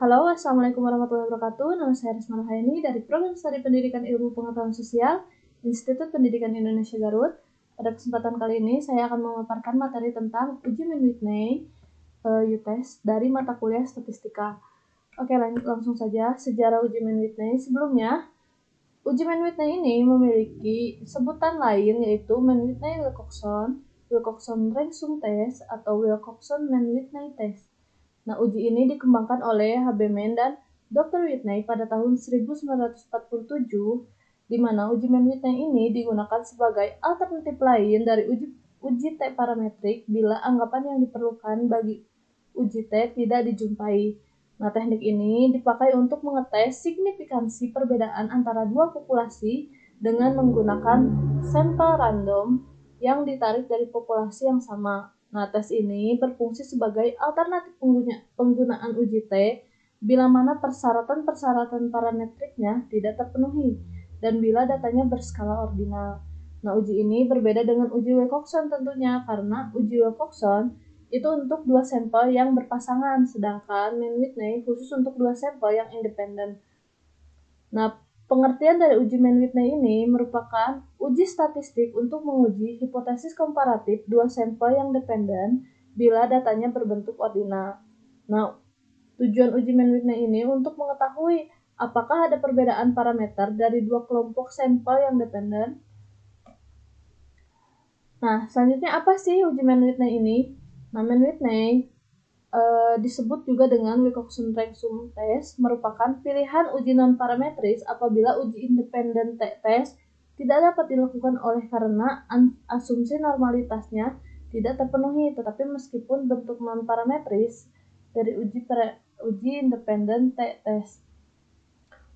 Halo, Assalamualaikum warahmatullahi wabarakatuh. Nama saya Risma Rahayani dari Program Studi Pendidikan Ilmu Pengetahuan Sosial, Institut Pendidikan Indonesia Garut. Pada kesempatan kali ini, saya akan memaparkan materi tentang uji Mann-Whitney UTES dari mata kuliah Statistika. Oke, langsung saja. Sejarah uji Mann-Whitney. Sebelumnya, uji Mann-Whitney ini memiliki sebutan lain yaitu Mann-Whitney-Wilcoxon-Ransom Test atau Wilcoxon-Mann-Whitney Test. Nah, uji ini dikembangkan oleh H.B. Mann dan Dr. Whitney pada tahun 1947, di mana uji Mann-Whitney ini digunakan sebagai alternatif lain dari uji T parametrik bila anggapan yang diperlukan bagi uji T tidak dijumpai. Nah, teknik ini dipakai untuk mengetes signifikansi perbedaan antara dua populasi dengan menggunakan sampel random yang ditarik dari populasi yang sama. Nah, tes ini berfungsi sebagai alternatif penggunaan uji T bila mana persyaratan-persyaratan parametriknya tidak terpenuhi dan bila datanya berskala ordinal. Nah, uji ini berbeda dengan uji Wilcoxon tentunya karena uji Wilcoxon itu untuk dua sampel yang berpasangan, sedangkan Mann-Whitney khusus untuk dua sampel yang independen. Nah, pengertian dari uji Mann-Whitney ini merupakan uji statistik untuk menguji hipotesis komparatif dua sampel yang dependen bila datanya berbentuk ordinal. Nah, tujuan uji Mann-Whitney ini untuk mengetahui apakah ada perbedaan parameter dari dua kelompok sampel yang dependen. Nah, selanjutnya apa sih uji Mann-Whitney ini? Nah, Mann-Whitney disebut juga dengan Wilcoxon-Ransom Test, merupakan pilihan uji non-parametris apabila uji independen test tidak dapat dilakukan oleh karena asumsi normalitasnya tidak terpenuhi, tetapi meskipun bentuk non-parametris dari uji independen test.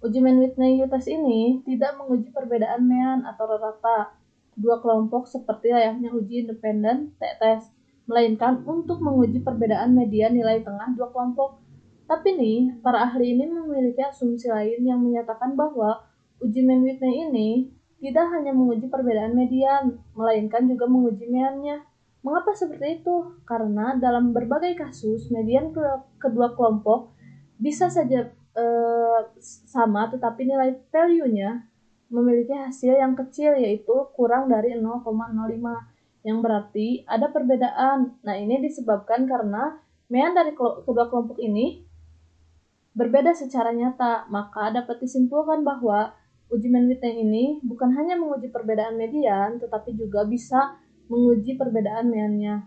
Uji Mann-Whitney test ini tidak menguji perbedaan mean atau rata dua kelompok seperti layaknya uji independen test, melainkan untuk menguji perbedaan median nilai tengah dua kelompok. Tapi nih, para ahli ini memiliki asumsi lain yang menyatakan bahwa uji Mann-Whitney ini tidak hanya menguji perbedaan median, melainkan juga menguji meannya. Mengapa seperti itu? Karena dalam berbagai kasus, median kedua kelompok bisa saja sama, tetapi nilai value-nya memiliki hasil yang kecil, yaitu kurang dari 0,05, yang berarti ada perbedaan. Nah, ini disebabkan karena mean dari kedua kelompok ini berbeda secara nyata. Maka dapat disimpulkan bahwa uji Mann-Whitney ini bukan hanya menguji perbedaan median, tetapi juga bisa menguji perbedaan meannya.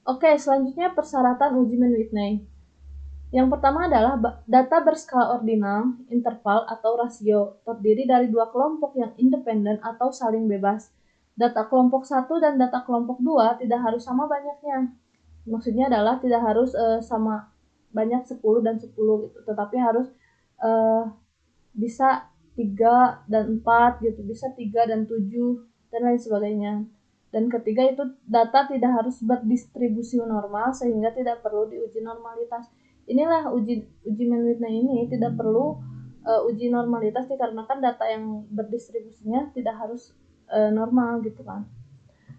Oke, selanjutnya persyaratan uji Mann-Whitney. Yang pertama adalah data berskala ordinal, interval, atau rasio, terdiri dari dua kelompok yang independen atau saling bebas. Data kelompok 1 dan data kelompok 2 tidak harus sama banyaknya. Maksudnya adalah tidak harus sama banyak 10 dan 10 gitu, tetapi harus bisa 3 dan 4 gitu, bisa 3 dan 7 dan lain sebagainya. Dan ketiga itu data tidak harus berdistribusi normal sehingga tidak perlu diuji normalitas. Inilah uji Mann-Whitney ini tidak perlu uji normalitas dikarenakan data yang berdistribusinya tidak harus normal gitu kan.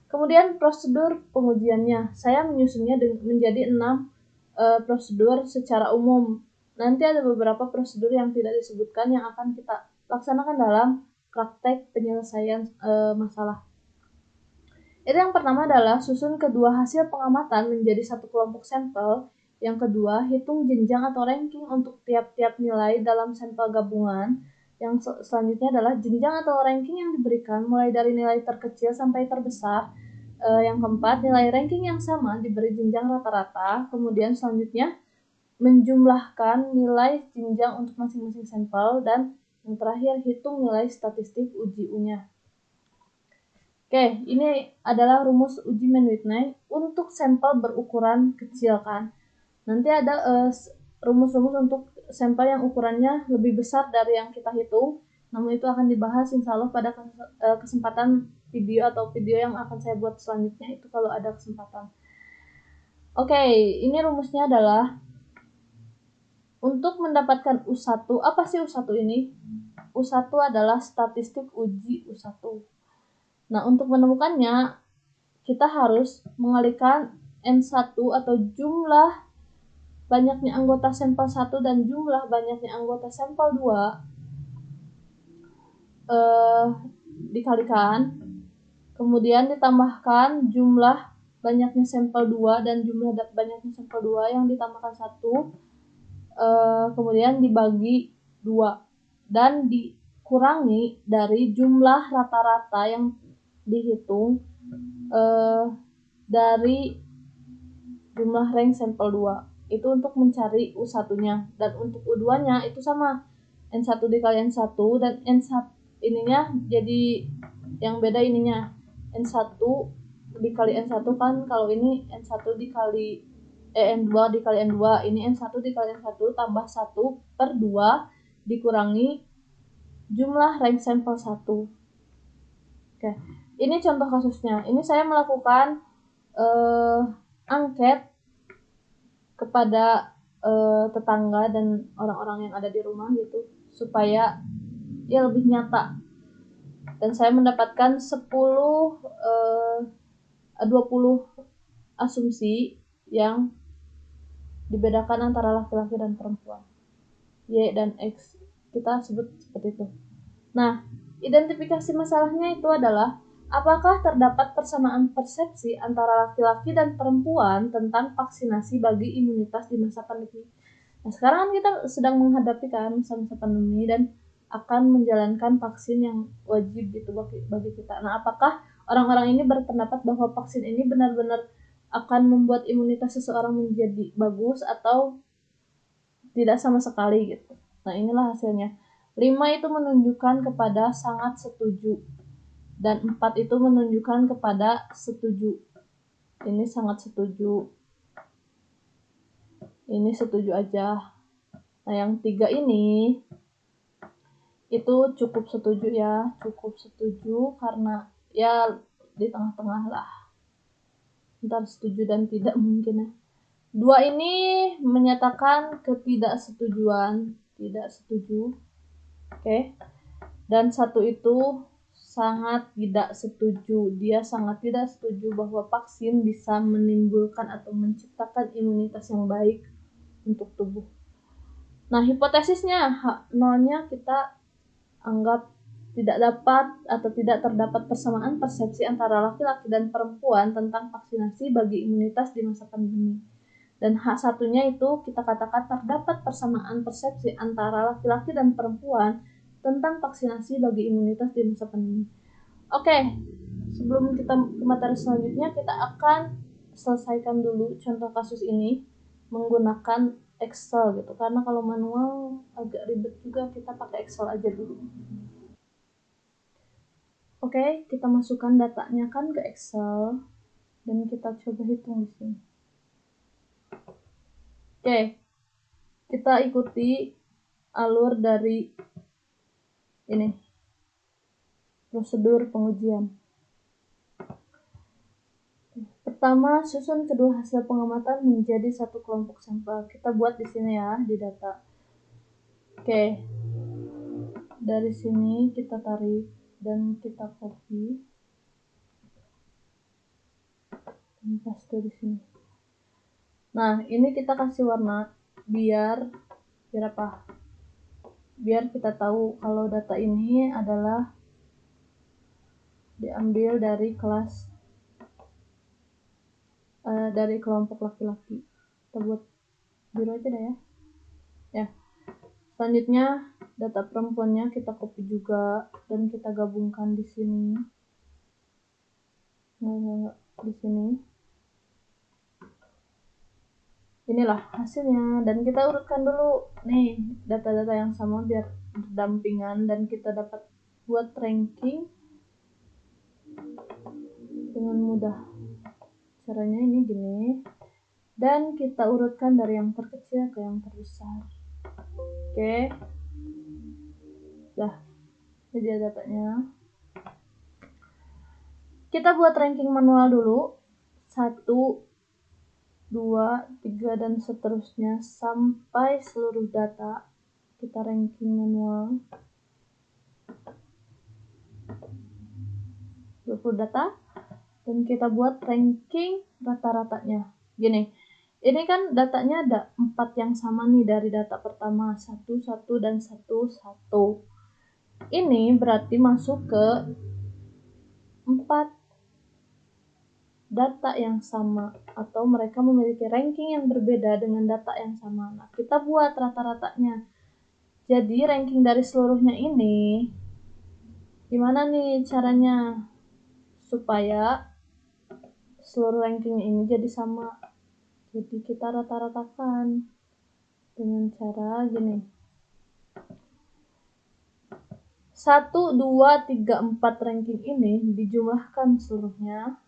Kemudian prosedur pengujiannya, saya menyusunnya menjadi 6 prosedur secara umum. Nanti ada beberapa prosedur yang tidak disebutkan yang akan kita laksanakan dalam praktek penyelesaian masalah. Itu yang pertama adalah susun kedua hasil pengamatan menjadi satu kelompok sampel. Yang kedua, hitung jenjang atau ranking untuk tiap-tiap nilai dalam sampel gabungan. Yang selanjutnya adalah jenjang atau ranking yang diberikan mulai dari nilai terkecil sampai terbesar. Yang keempat, nilai ranking yang sama diberi jenjang rata-rata. Kemudian selanjutnya, menjumlahkan nilai jenjang untuk masing-masing sampel. Dan yang terakhir, hitung nilai statistik uji U-nya. Oke, ini adalah rumus uji Mann-Whitney untuk sampel berukuran kecil kan. Nanti ada rumus-rumus untuk sampel yang ukurannya lebih besar dari yang kita hitung. Namun itu akan dibahas insya Allah pada kesempatan video atau video yang akan saya buat selanjutnya itu kalau ada kesempatan. Oke, ini rumusnya adalah untuk mendapatkan U1. Apa sih U1 ini? U1 adalah statistik uji U1. Nah, untuk menemukannya kita harus mengalihkan N1 atau jumlah banyaknya anggota sampel 1 dan jumlah banyaknya anggota sampel 2 dikalikan, kemudian ditambahkan jumlah banyaknya sampel 2 dan jumlah banyaknya sampel 2 yang ditambahkan 1, kemudian dibagi 2 dan dikurangi dari jumlah rata-rata yang dihitung dari jumlah rank sampel 2 itu untuk mencari U1-nya, dan untuk U2-nya itu sama, N1 dikali N1, dan N1 ininya jadi yang beda ininya, N1 dikali N1 kan, kalau ini N1 dikali N2 dikali N2, ini N1 dikali N1 tambah 1 per 2 dikurangi jumlah rank sampel 1. Oke, ini contoh kasusnya. Ini saya melakukan angket kepada tetangga dan orang-orang yang ada di rumah gitu, supaya ya lebih nyata. Dan saya mendapatkan 20 asumsi yang dibedakan antara laki-laki dan perempuan, Y dan X, kita sebut seperti itu. Nah, identifikasi masalahnya itu adalah apakah terdapat persamaan persepsi antara laki-laki dan perempuan tentang vaksinasi bagi imunitas di masa pandemi. Nah, sekarang kan kita sedang menghadapi kan masa-masa pandemi dan akan menjalankan vaksin yang wajib gitu bagi kita. Nah, apakah orang-orang ini berpendapat bahwa vaksin ini benar-benar akan membuat imunitas seseorang menjadi bagus atau tidak sama sekali gitu. Nah, inilah hasilnya. 5 itu menunjukkan kepada sangat setuju, dan 4 itu menunjukkan kepada setuju. Ini sangat setuju, ini setuju aja. Nah, yang 3 ini itu cukup setuju ya, cukup setuju karena ya di tengah-tengah lah, antara setuju dan tidak mungkin ya. 2 ini menyatakan ketidaksetujuan, tidak setuju. Oke. Dan 1 itu sangat tidak setuju. Dia sangat tidak setuju bahwa vaksin bisa menimbulkan atau menciptakan imunitas yang baik untuk tubuh. Nah, hipotesisnya H0-nya kita anggap tidak dapat atau tidak terdapat persamaan persepsi antara laki-laki dan perempuan tentang vaksinasi bagi imunitas di masa pandemi. Dan H1-nya itu kita katakan terdapat persamaan persepsi antara laki-laki dan perempuan tentang vaksinasi bagi imunitas di masa pandemi. Oke, sebelum kita ke materi selanjutnya, kita akan selesaikan dulu contoh kasus ini menggunakan Excel gitu, karena kalau manual agak ribet juga, kita pakai Excel aja dulu. Oke, kita masukkan datanya kan ke Excel dan kita coba hitung di sini. Oke, kita ikuti alur dari ini, prosedur pengujian. Pertama, susun kedua hasil pengamatan menjadi satu kelompok sampel. Kita buat di sini ya, di data. Oke, dari sini kita tarik dan kita copy dan paste di sini. Nah, ini kita kasih warna biar apa? Biar kita tahu kalau data ini adalah diambil dari kelas dari kelompok laki-laki. Kita buat biru aja dah ya. Ya. Selanjutnya data perempuannya kita copy juga dan kita gabungkan di sini. Nah, di sini. Inilah hasilnya, dan kita urutkan dulu nih data-data yang sama biar berdampingan dan kita dapat buat ranking dengan mudah. Caranya ini gini, dan kita urutkan dari yang terkecil ke yang terbesar. Oke, dah ini dia datanya. Kita buat ranking manual dulu, 1, 2, 3 dan seterusnya sampai seluruh data kita ranking manual. 20 data dan kita buat ranking rata-ratanya. Gini, Ini kan datanya ada 4 yang sama nih dari data pertama, 1, 1, dan 1, 1. Ini berarti masuk ke 4 data yang sama, atau mereka memiliki ranking yang berbeda dengan data yang sama. Nah, kita buat rata-ratanya. Jadi ranking dari seluruhnya ini, gimana nih caranya supaya seluruh ranking ini jadi sama? Jadi kita rata-ratakan dengan cara gini. 1, 2, 3, 4 ranking ini dijumlahkan seluruhnya.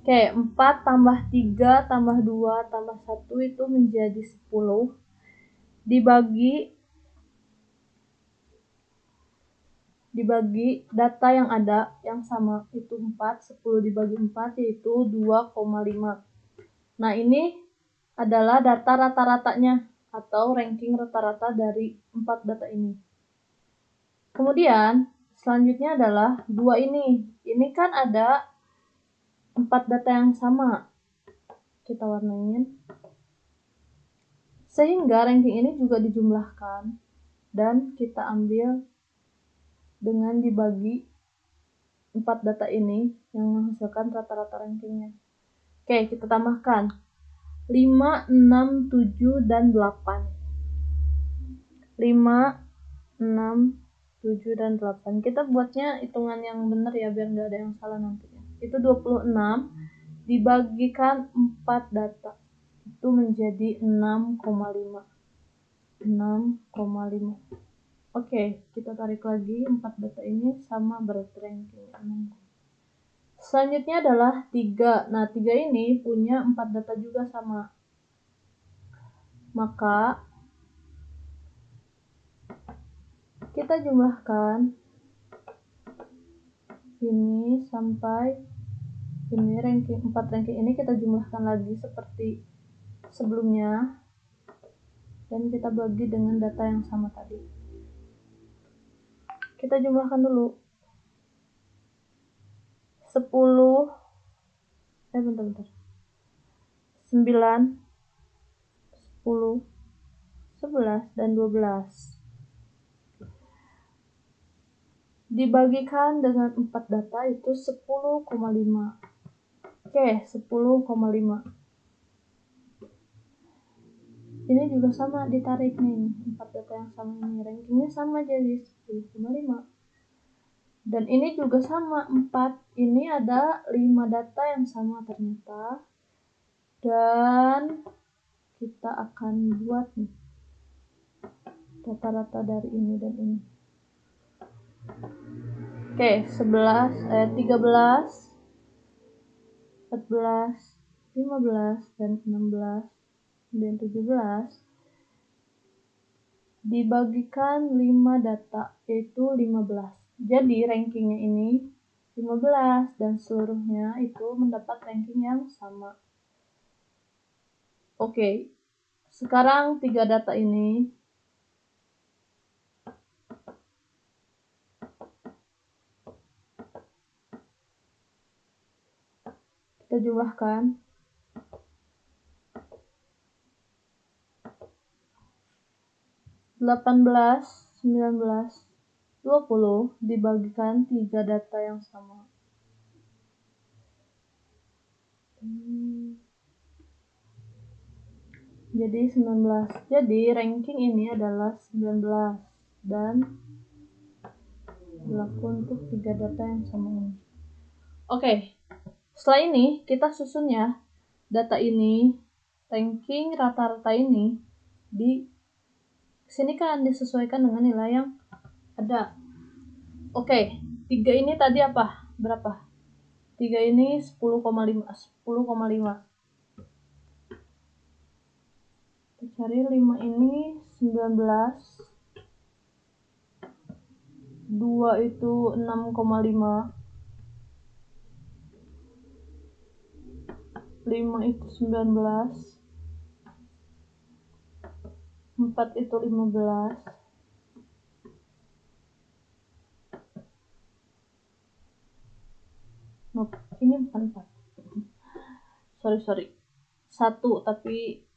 Oke, 4 tambah 3 tambah 2 tambah 1 itu menjadi 10. Dibagi data yang ada yang sama itu 4, 10 dibagi 4 yaitu 2,5. Nah, ini adalah data rata-ratanya atau ranking rata-rata dari 4 data ini. Kemudian selanjutnya adalah 2 ini. Ini kan ada 4 data yang sama. Kita warnain. Sehingga ranking ini juga dijumlahkan dan kita ambil dengan dibagi 4 data ini yang menghasilkan rata-rata rankingnya. Oke, kita tambahkan 5, 6, 7, dan 8. 5, 6, 7, dan 8. Kita buatnya hitungan yang benar ya, biar nggak ada yang salah nantinya. Itu 26 dibagikan 4 data. Itu menjadi 6,5. 6,5. Oke, kita tarik lagi 4 data ini sama berarti ranking 6. Selanjutnya adalah 3. Nah, 3 ini punya 4 data juga sama. Maka kita jumlahkan ini sampai ini ranking 4 ranking ini kita jumlahkan lagi seperti sebelumnya dan kita bagi dengan data yang sama tadi. Kita jumlahkan dulu. 9, 10, 11, dan 12 dibagikan dengan 4 data itu 10,5. Oke, 10,5. Ini juga sama ditarik nih, 4 data yang sama ini rankingnya sama jadi 10,5. Dan ini juga sama 4. Ini ada 5 data yang sama ternyata. Dan kita akan buat nih rata-rata dari ini dan ini. Oke, 13, 14, 15, dan 16, dan 17 dibagikan 5 data yaitu 15. Jadi rankingnya ini 15 dan seluruhnya itu mendapat ranking yang sama. Oke, sekarang 3 data ini kita jumlahkan. 18, 19, 20 dibagikan 3 data yang sama. Jadi 19. Jadi ranking ini adalah 19 dan berlaku untuk 3 data yang sama ini. Oke, setelah ini kita susun ya data ini, ranking rata-rata ini di sini kan disesuaikan dengan nilai yang ada. Oke, 3 ini tadi apa? Berapa? 3 ini 10,5. 10,5. Kita cari 5 ini 19. 2 itu 6,5. 5 itu 19. 4 itu 15. Nope, ini bukan 4. Sorry. 1, tapi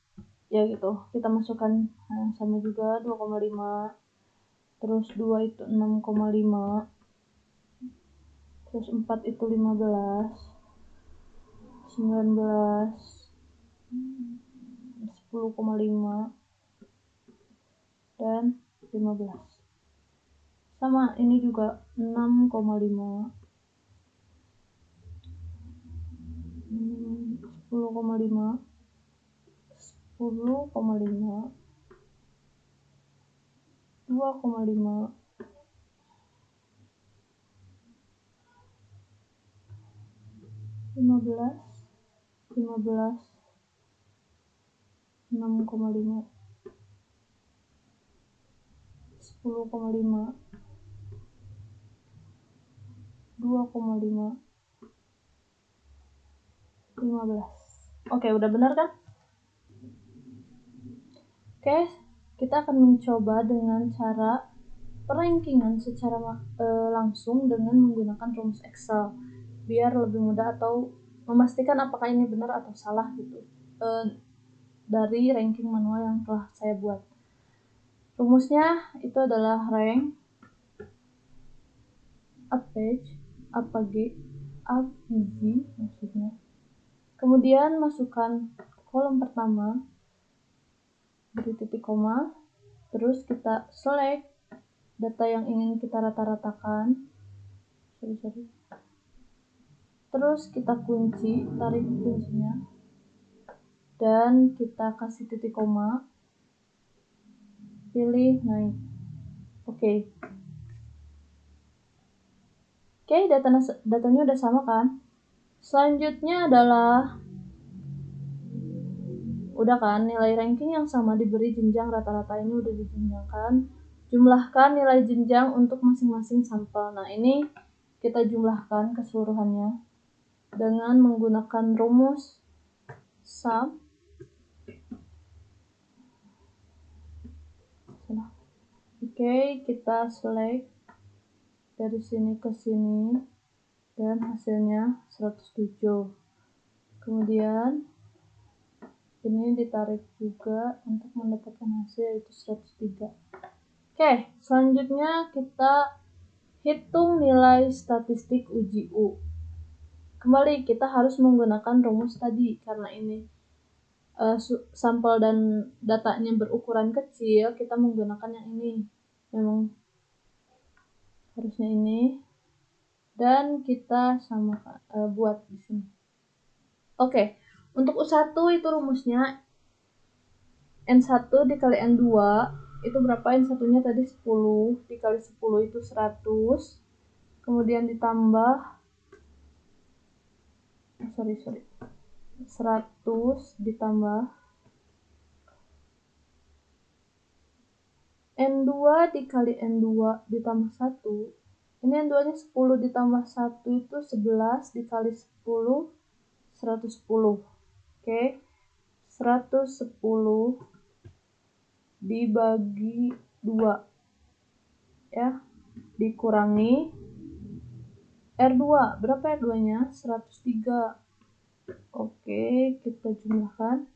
ya gitu, kita masukkan sama juga 2,5, terus 2 itu 6,5, terus 4 itu 15, 19, 10,5, dan 15. Sama ini juga 6,5, 10,5, 10,5, 2,5, 15, 15, 6,5, 10,5, 2,5, 15. Oke, udah benar kan? Oke, kita akan mencoba dengan cara perankingan secara langsung dengan menggunakan rumus Excel biar lebih mudah atau memastikan apakah ini benar atau salah gitu dari ranking manual yang telah saya buat. Rumusnya itu adalah rank up page, up page, up easy maksudnya. Kemudian masukkan kolom pertama, beri titik koma, terus kita select data yang ingin kita rata-ratakan. Terus kita kunci, tarik kuncinya, dan kita kasih titik koma, pilih naik. Oke, datanya udah sama kan? Selanjutnya adalah udah kan, nilai ranking yang sama diberi jenjang rata-rata ini udah dijenjangkan. Jumlahkan nilai jenjang untuk masing-masing sampel. Nah, ini kita jumlahkan keseluruhannya dengan menggunakan rumus sum. Oke, kita select dari sini ke sini dan hasilnya 107. Kemudian ini ditarik juga untuk mendapatkan hasil yaitu 103. Oke, selanjutnya kita hitung nilai statistik uji U. Kembali kita harus menggunakan rumus tadi karena ini sampel dan datanya berukuran kecil, kita menggunakan yang ini. Memang harusnya ini. Dan kita samakan buat di sini. Oke, untuk U1 itu rumusnya N1 dikali N2 itu berapa? N1-nya tadi 10 dikali 10 itu 100. Kemudian ditambah 100 ditambah N2 dikali N2 ditambah 1. Ini N2-nya 10 ditambah 1 itu 11 dikali 10, 110. Oke, 110 dibagi 2 ya, dikurangi R2. Berapa R2-nya? 103. Oke, kita jumlahkan.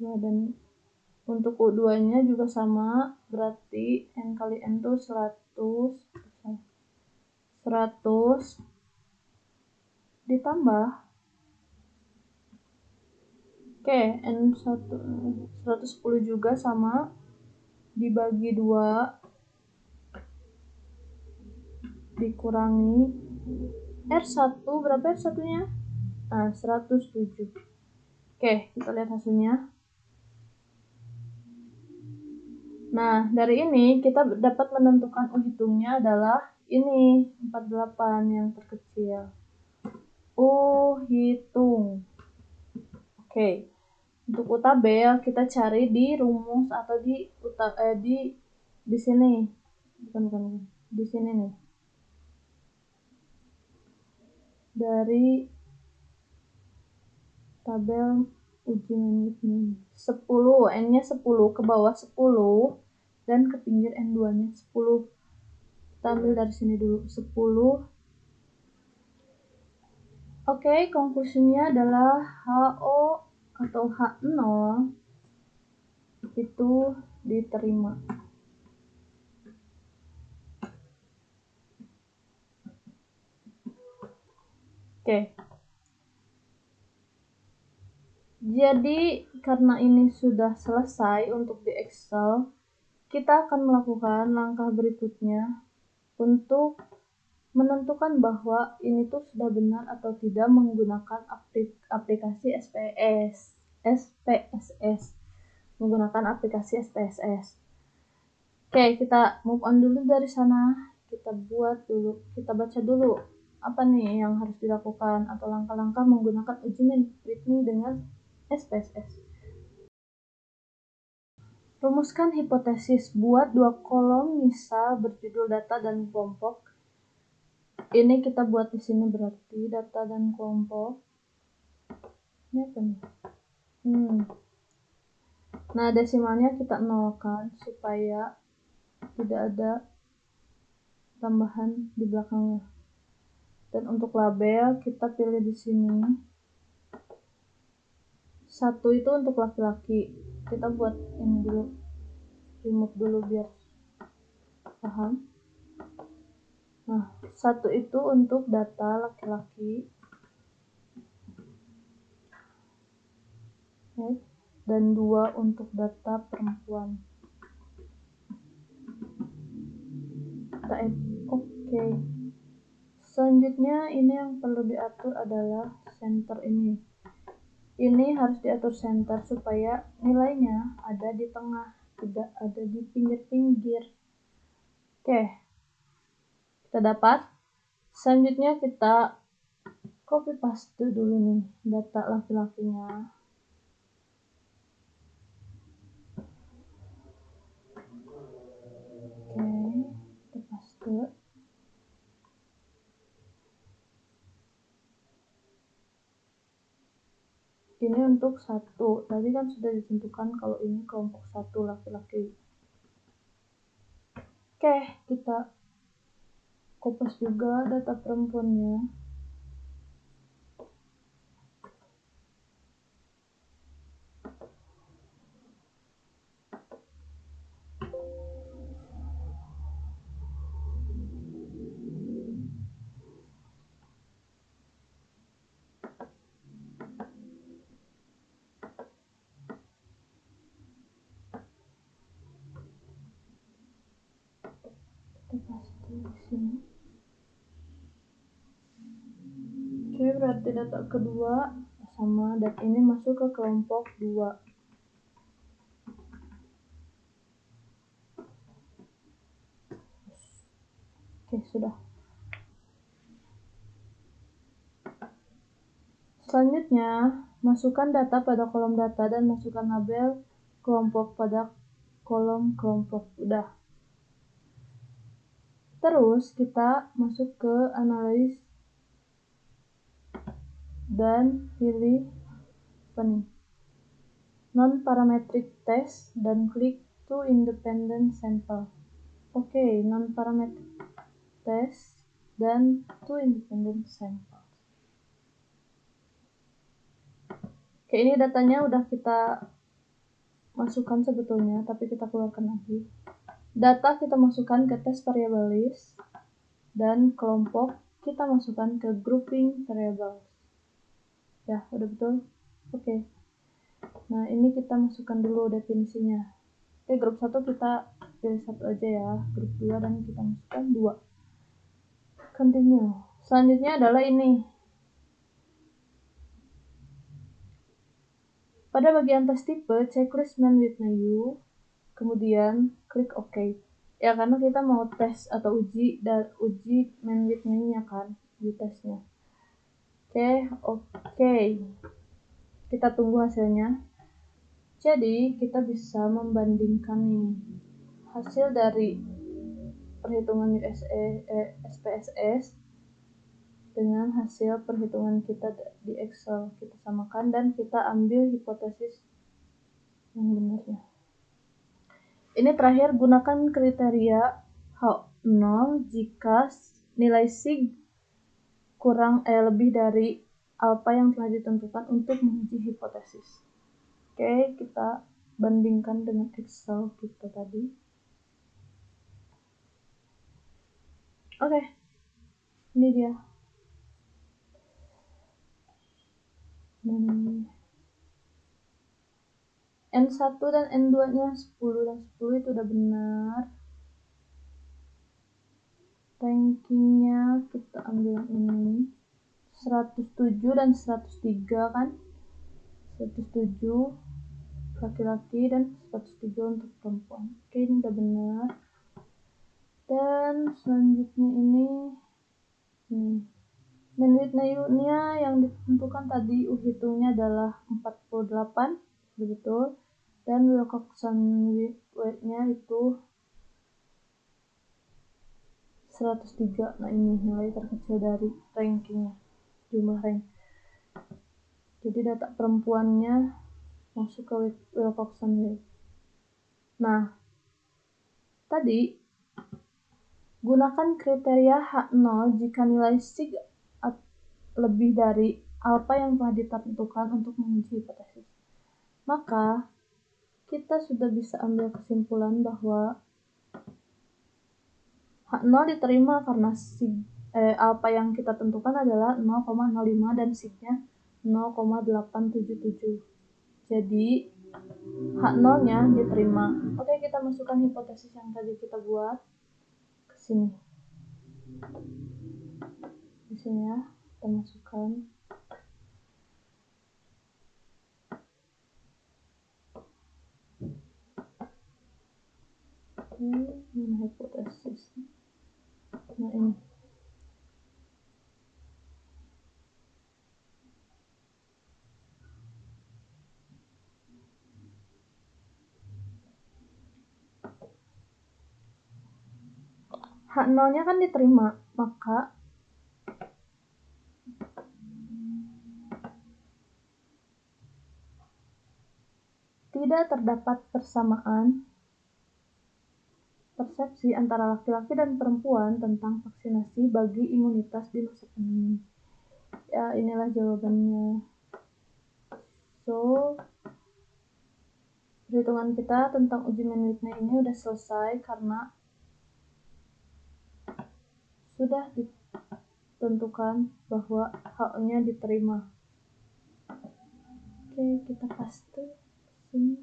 Dan untuk U2-nya juga sama, berarti N kali N itu 100 ditambah N1 110 juga sama, dibagi 2 dikurangi R1. Berapa R1-nya? 107. Oke, kita lihat hasilnya. Nah, dari ini kita dapat menentukan U hitungnya adalah ini 48 yang terkecil. U hitung. Oke. Untuk U tabel kita cari di rumus atau di sini. Bukan. Di sini nih. Dari tabel uji manajemen 10, N-nya 10 ke bawah 10 dan ke pinggir N2-nya 10. Kita ambil dari sini dulu 10. Oke, konklusinya adalah HO atau H0 itu diterima. Oke. Jadi karena ini sudah selesai untuk di Excel, kita akan melakukan langkah berikutnya untuk menentukan bahwa ini tuh sudah benar atau tidak menggunakan aplikasi SPSS. Menggunakan aplikasi SPSS. Oke, kita move on dulu dari sana. Kita baca dulu apa nih yang harus dilakukan atau langkah-langkah menggunakan uji Whitney dengan SPSS. Rumuskan hipotesis. Buat 2 kolom misal berjudul data dan kelompok. Ini kita buat di sini berarti data dan kelompok. Ini apa nih? Nah, desimalnya kita nolkan supaya tidak ada tambahan di belakangnya. Dan untuk label kita pilih di sini. 1 itu untuk laki-laki. Kita buat ini dulu, remove dulu biar paham. Nah, 1 itu untuk data laki-laki, dan 2 untuk data perempuan. Kita add. Oke. Selanjutnya ini yang perlu diatur adalah center ini. Ini harus diatur center supaya nilainya ada di tengah, tidak ada di pinggir-pinggir. Oke, kita dapat. Selanjutnya kita copy paste dulu nih data laki-lakinya. Oke, kita paste. Ini untuk 1. Tadi kan sudah ditentukan kalau ini kelompok 1 laki-laki. Oke, kita copy juga data perempuannya. Kita paste di sini. Oke, berarti data kedua sama, dan ini masuk ke kelompok 2. Oke, sudah. Selanjutnya, masukkan data pada kolom data dan masukkan label kelompok pada kolom kelompok. Udah. Terus kita masuk ke analis dan pilih non-parametric test dan klik to independent sample. Oke, non-parametric test dan to independent sample. Oke, ini datanya udah kita masukkan sebetulnya, tapi kita keluarkan lagi. Data kita masukkan ke test variable list, dan kelompok kita masukkan ke grouping variables. Ya, udah betul? Oke. Nah, ini kita masukkan dulu definisinya. Oke, grup 1 kita pilih 1 aja ya, grup 2 dan kita masukkan 2. Continue. Selanjutnya adalah ini. Pada bagian tes tipe, checklist Man-Whitney, kemudian klik OK. Ya, karena kita mau tes atau uji Man-Whitney-nya kan, di tesnya. Oke. Kita tunggu hasilnya. Jadi, kita bisa membandingkan nih hasil dari perhitungan SPSS dengan hasil perhitungan kita di Excel. Kita samakan dan kita ambil hipotesis yang benarnya. Ini terakhir, gunakan kriteria H0 jika nilai sig kurang lebih dari alpha yang telah ditentukan untuk menguji hipotesis. Oke, kita bandingkan dengan Excel kita tadi. Oke, ini dia. N1 dan N2 nya 10 dan 10 itu udah benar. Rankingnya kita ambil yang ini, 107 dan 103 kan, 107 laki-laki dan 103 untuk perempuan. Oke, ini udah benar. Dan selanjutnya ini menurutnya yang ditentukan tadi hitungnya adalah 48, betul. Dan Wilcoxon weight-nya itu 103. Nah, ini nilai terkecil dari rankingnya, jumlah rank. Jadi data perempuannya masuk ke Wilcoxon weight. Nah, tadi gunakan kriteria H0 jika nilai sig lebih dari alpha yang telah ditentukan untuk menguji hipotesis. Maka kita sudah bisa ambil kesimpulan bahwa H0 diterima karena alpha yang kita tentukan adalah 0,05 dan signya 0,877. Jadi H0-nya diterima. Oke, kita masukkan hipotesis yang tadi kita buat ke sini. Di sini ya, kita masukkan. Ini hipotesis. Nah, ini. H0-nya kan diterima, maka tidak terdapat persamaan persepsi antara laki-laki dan perempuan tentang vaksinasi bagi imunitas di masa pandemi. Ya, inilah jawabannya. So, perhitungan kita tentang uji Mann-Whitney ini udah selesai karena sudah ditentukan bahwa H-nya diterima. Oke, kita paste sini.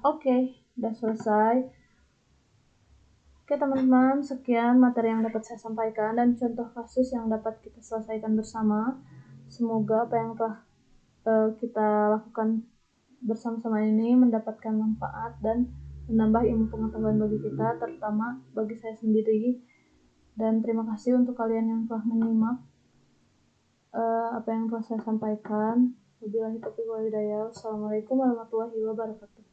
Oke, udah selesai. Oke teman-teman, sekian materi yang dapat saya sampaikan dan contoh kasus yang dapat kita selesaikan bersama. Semoga apa yang telah kita lakukan bersama-sama ini mendapatkan manfaat dan menambah ilmu pengetahuan bagi kita, terutama bagi saya sendiri. Dan terima kasih untuk kalian yang telah menyimak apa yang telah saya sampaikan. Wabillahi taufiq wal hidayah. Wassalamualaikum warahmatullahi wabarakatuh.